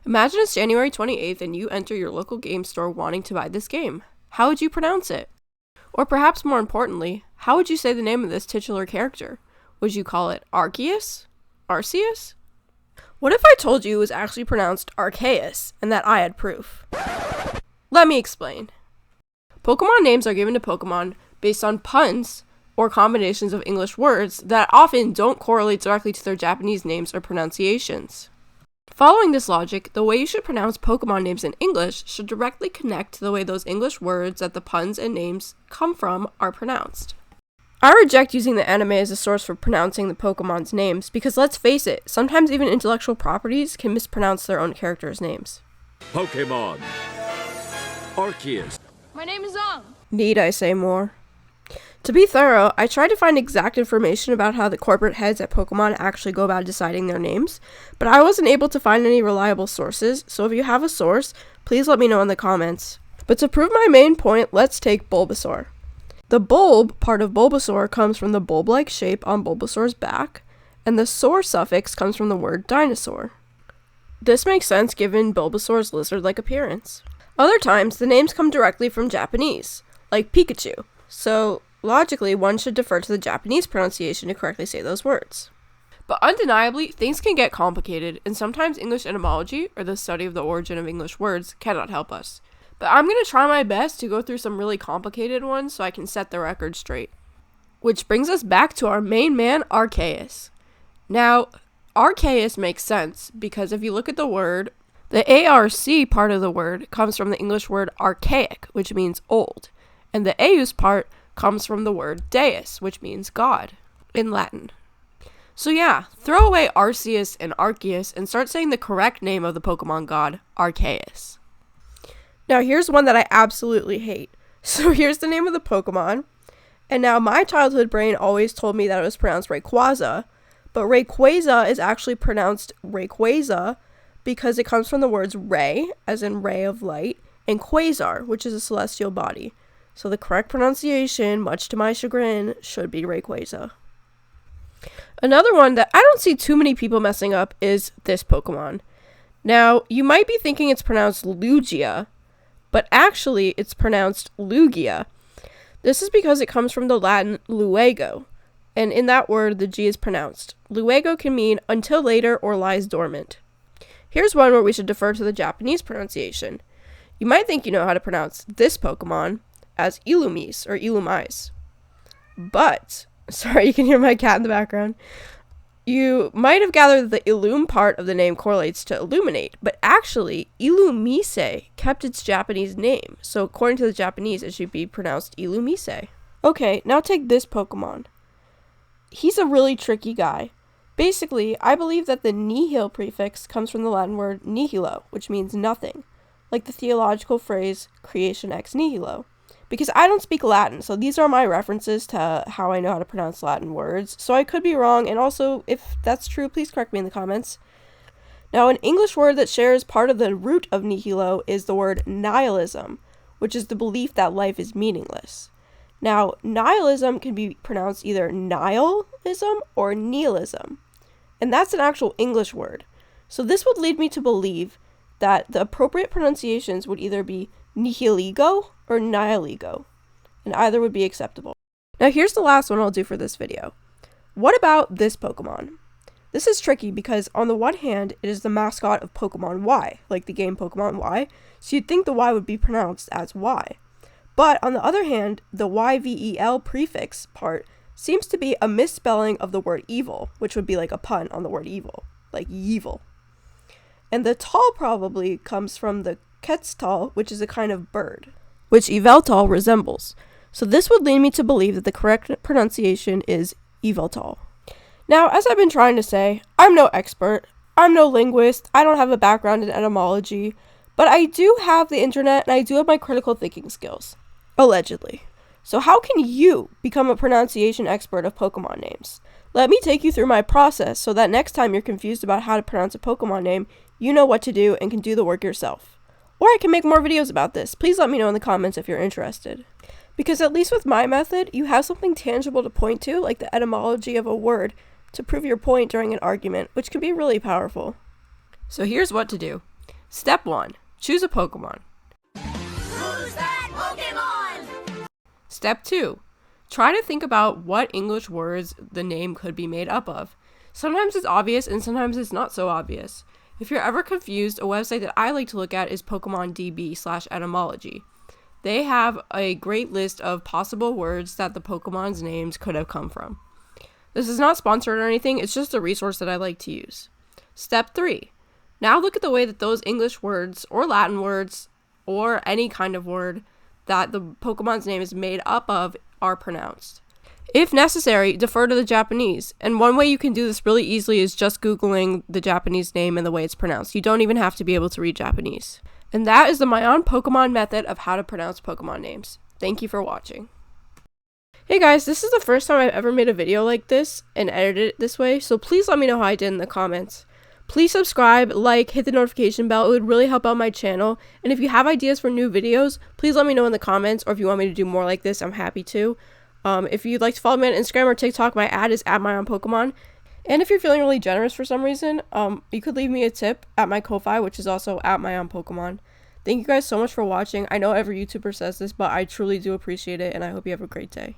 Imagine it's January 28th and you enter your local game store wanting to buy this game. How would you pronounce it? Or perhaps more importantly, how would you say the name of this titular character? Would you call it Arceus? Arceus? What if I told you it was actually pronounced Arceus and that I had proof? Let me explain. Pokemon names are given to Pokemon based on puns or combinations of English words that often don't correlate directly to their Japanese names or pronunciations. Following this logic, the way you should pronounce Pokemon names in English should directly connect to the way those English words that the puns and names come from are pronounced. I reject using the anime as a source for pronouncing the Pokemon's names because let's face it, sometimes even intellectual properties can mispronounce their own characters' names. Pokemon. Arceus. My name is Zong. Need I say more? To be thorough, I tried to find exact information about how the corporate heads at Pokemon actually go about deciding their names, but I wasn't able to find any reliable sources, so if you have a source, please let me know in the comments. But to prove my main point, let's take Bulbasaur. The bulb part of Bulbasaur comes from the bulb-like shape on Bulbasaur's back, and the saur suffix comes from the word dinosaur. This makes sense given Bulbasaur's lizard-like appearance. Other times, the names come directly from Japanese, like Pikachu, so logically, one should defer to the Japanese pronunciation to correctly say those words. But undeniably, things can get complicated, and sometimes English etymology, or the study of the origin of English words, cannot help us. But I'm going to try my best to go through some really complicated ones so I can set the record straight. Which brings us back to our main man, Arceus. Now, Arceus makes sense, because if you look at the word, the ARC part of the word comes from the English word archaic, which means old, and the AUS part comes from the word deus, which means God, in Latin. So yeah, throw away Arceus and Arceus and start saying the correct name of the Pokemon god, Arceus. Now here's one that I absolutely hate. So here's the name of the Pokemon, and now my childhood brain always told me that it was pronounced Rayquaza, but Rayquaza is actually pronounced Rayquaza because it comes from the words ray, as in ray of light, and quasar, which is a celestial body. So the correct pronunciation, much to my chagrin, should be Rayquaza. Another one that I don't see too many people messing up is this Pokemon. Now, you might be thinking it's pronounced Lugia, but actually it's pronounced Lugia. This is because it comes from the Latin luego, and in that word the G is pronounced. Luego can mean until later or lies dormant. Here's one where we should defer to the Japanese pronunciation. You might think you know how to pronounce this Pokemon as Illumise or Illumise. But, sorry, you can hear my cat in the background. You might have gathered that the illum part of the name correlates to illuminate, but actually, Illumise kept its Japanese name, so according to the Japanese, it should be pronounced Illumise. Okay, now take this Pokemon. He's a really tricky guy. Basically, I believe that the nihil prefix comes from the Latin word nihilo, which means nothing, like the theological phrase creation ex nihilo. Because I don't speak Latin, so these are my references to how I know how to pronounce Latin words, so I could be wrong, and also, if that's true, please correct me in the comments. Now, an English word that shares part of the root of nihilo is the word nihilism, which is the belief that life is meaningless. Now, nihilism can be pronounced either nihilism or nihilism, and that's an actual English word. So this would lead me to believe that the appropriate pronunciations would either be nihiligo or nihiligo, and either would be acceptable. Now here's the last one I'll do for this video. What about this Pokemon? This is tricky because on the one hand, it is the mascot of Pokemon Y, like the game Pokemon Y, so you'd think the Y would be pronounced as Y. But on the other hand, the YVEL prefix part seems to be a misspelling of the word evil, which would be like a pun on the word evil, like evil. And the tal probably comes from the Quetzal, which is a kind of bird, which Yveltal resembles. So this would lead me to believe that the correct pronunciation is Yveltal. Now, as I've been trying to say, I'm no expert, I'm no linguist, I don't have a background in etymology, but I do have the internet and I do have my critical thinking skills. Allegedly. So how can you become a pronunciation expert of Pokemon names? Let me take you through my process so that next time you're confused about how to pronounce a Pokemon name, you know what to do and can do the work yourself. Or I can make more videos about this. Please let me know in the comments if you're interested. Because at least with my method, you have something tangible to point to, like the etymology of a word, to prove your point during an argument, which can be really powerful. So here's what to do. Step 1. Choose a Pokemon. Who's that Pokemon? Step 2. Try to think about what English words the name could be made up of. Sometimes it's obvious and sometimes it's not so obvious. If you're ever confused, a website that I like to look at is PokemonDB/etymology. They have a great list of possible words that the Pokemon's names could have come from. This is not sponsored or anything, it's just a resource that I like to use. Step 3. Now look at the way that those English words or Latin words or any kind of word that the Pokemon's name is made up of are pronounced. If necessary, defer to the Japanese. And one way you can do this really easily is just Googling the Japanese name and the way it's pronounced. You don't even have to be able to read Japanese. And that is the My Own Pokemon method of how to pronounce Pokemon names. Thank you for watching. Hey guys, this is the first time I've ever made a video like this and edited it this way, so please let me know how I did in the comments. Please subscribe, like, hit the notification bell. It would really help out my channel. And if you have ideas for new videos, please let me know in the comments, or if you want me to do more like this, I'm happy to. If you'd like to follow me on Instagram or TikTok, my ad is @MyOwnPokemon. And if you're feeling really generous for some reason, you could leave me a tip at my Ko-Fi, which is also @MyOwnPokemon. Thank you guys so much for watching. I know every YouTuber says this, but I truly do appreciate it, and I hope you have a great day.